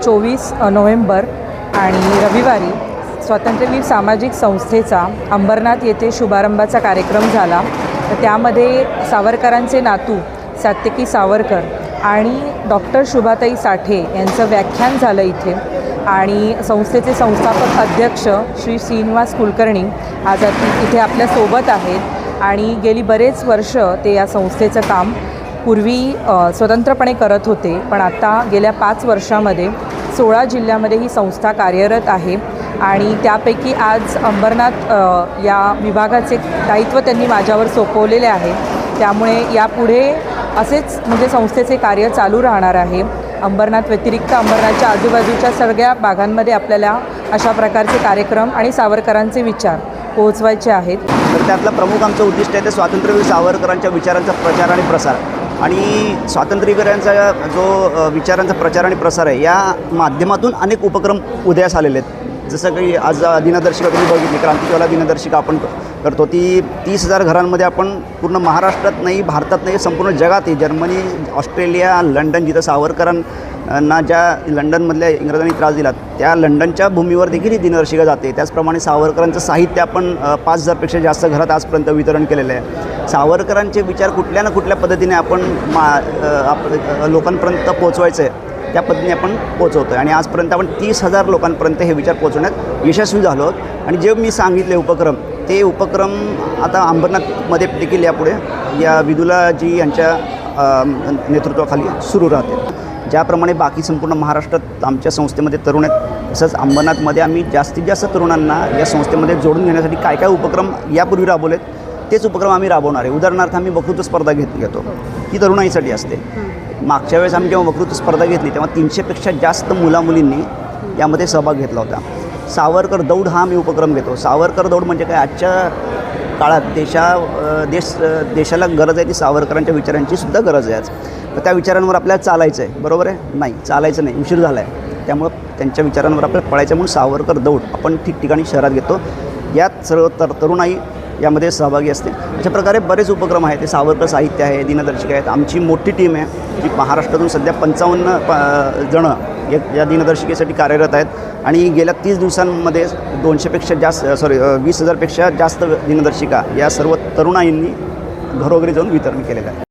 चोवीस नोव्हेंबर आणि रविवारी स्वातंत्र्यवीर सामाजिक संस्थेचा अंबरनाथ येथे शुभारंभाचा कार्यक्रम झाला। तर त्यामध्ये सावरकरांचे नातू सात्यकी सावरकर आणि डॉक्टर शुभाताई साठे यांचं व्याख्यान झालं इथे। आणि संस्थेचे संस्थापक अध्यक्ष श्री श्रीनिवास कुलकर्णी आज इथे आपल्यासोबत आहेत आणि गेली बरेच वर्ष ते या संस्थेचं काम पूर्वी स्वतंत्रपणे करत होते, पण आता गेल्या 5 वर्षामध्ये 16 जिल्ह्यामध्ये ही संस्था कार्यरत आहे। आणि त्यापैकी आज अंबरनाथ या विभागाचे दायित्व त्यांनी माझ्यावर सोपवलेले आहे। त्यामुळे यापुढे असेच म्हणजे संस्थेचे कार्य चालू राहणार आहे। अंबरनाथ व्यतिरिक्त अंबरनाथच्या आजूबाजूच्या सगळ्या भागांमध्ये आपल्याला अशा प्रकारचे कार्यक्रम आणि सावरकरांचे विचार पोहोचवायचे आहेत। तर त्यातला प्रमुख आमचं उद्दिष्ट आहे ते स्वातंत्र्यवीर सावरकरांच्या विचारांचा प्रचार आणि प्रसार। आणि स्वातंत्र्यवीरांचा जो विचारांचा प्रचार आणि प्रसार आहे, या माध्यमातून अनेक उपक्रम उदयास आलेले आहेत। जसं की आज दिनदर्शिका तुम्ही बघितली, क्रांतिज्वाला दिनदर्शिका आपण करतो, ती 30,000 घरांमध्ये आपण पूर्ण महाराष्ट्रात नाही, भारतात नाही, संपूर्ण जगात, जर्मनी, ऑस्ट्रेलिया, लंडन, जिथं सावरकरांना ज्या लंडनमधल्या इंग्रजांनी त्रास दिला त्या लंडनच्या भूमीवर देखील ही दिनदर्शिका जाते। त्याचप्रमाणे सावरकरांचं साहित्य आपण 5,000पेक्षा जास्त घरात आजपर्यंत वितरण केलेलं आहे। सावरकरांचे विचार कुठल्या ना कुठल्या पद्धतीने आपण लोकांपर्यंत पोचवायचं आहे, त्या पद्धतीने आपण पोचवतो आहे। आणि आजपर्यंत आपण 30,000 लोकांपर्यंत हे विचार पोचवण्यात यशस्वी झालो आहोत। आणि जे मी सांगितले उपक्रम, ते उपक्रम आता अंबरनाथमध्ये देखील यापुढे या विदुलाजी यांच्या नेतृत्वाखाली सुरू राहते। ज्याप्रमाणे बाकी संपूर्ण महाराष्ट्रात आमच्या संस्थेमध्ये तरुण आहेत, तसंच अंबरनाथमध्ये आम्ही जास्तीत जास्त तरुणांना या संस्थेमध्ये जोडून घेण्यासाठी काय काय उपक्रम यापूर्वी राबवलेत, तेच उपक्रम आम्ही राबवणार आहे। उदाहरणार्थ आम्ही वक्तृत्व स्पर्धा घेतो, ती तरुणाईसाठी असते। मागच्या वेळेस आम्ही जेव्हा वक्तृत्व स्पर्धा घेतली तेव्हा 300पेक्षा जास्त मुलामुलींनी यामध्ये सहभाग घेतला होता। सावरकर दौड हा आम्ही उपक्रम घेतो। सावरकर दौड म्हणजे काय, आजच्या काळात देशाला गरज आहे ती सावरकरांच्या विचारांची सुद्धा गरज आहे आज। तर त्या विचारांवर आपल्याला चालायचं आहे, बरोबर आहे? नाही, चालायचं नाही, उशीर झाला आहे। त्यामुळं त्यांच्या विचारांवर आपल्याला पळायचं म्हणून सावरकर दौड आपण ठिकठिकाणी शहरात घेतो। यात सर्व तरुणाई यामध्ये सहभागी असते। अशा प्रकारे बरेच उपक्रम आहेत। ते सावरकर साहित्य आहे, दिनदर्शिका आहेत। आमची मोठी टीम आहे जी महाराष्ट्रातून सध्या 55 जणं या दिनदर्शिकेसाठी कार्यरत आहेत। आणि गेल्या 30 दिवसांमध्ये 200पेक्षा जास्त 20,000पेक्षा जास्त दिनदर्शिका या सर्व तरुणाईंनी घरोघरी जाऊन वितरण केलेलं आहे।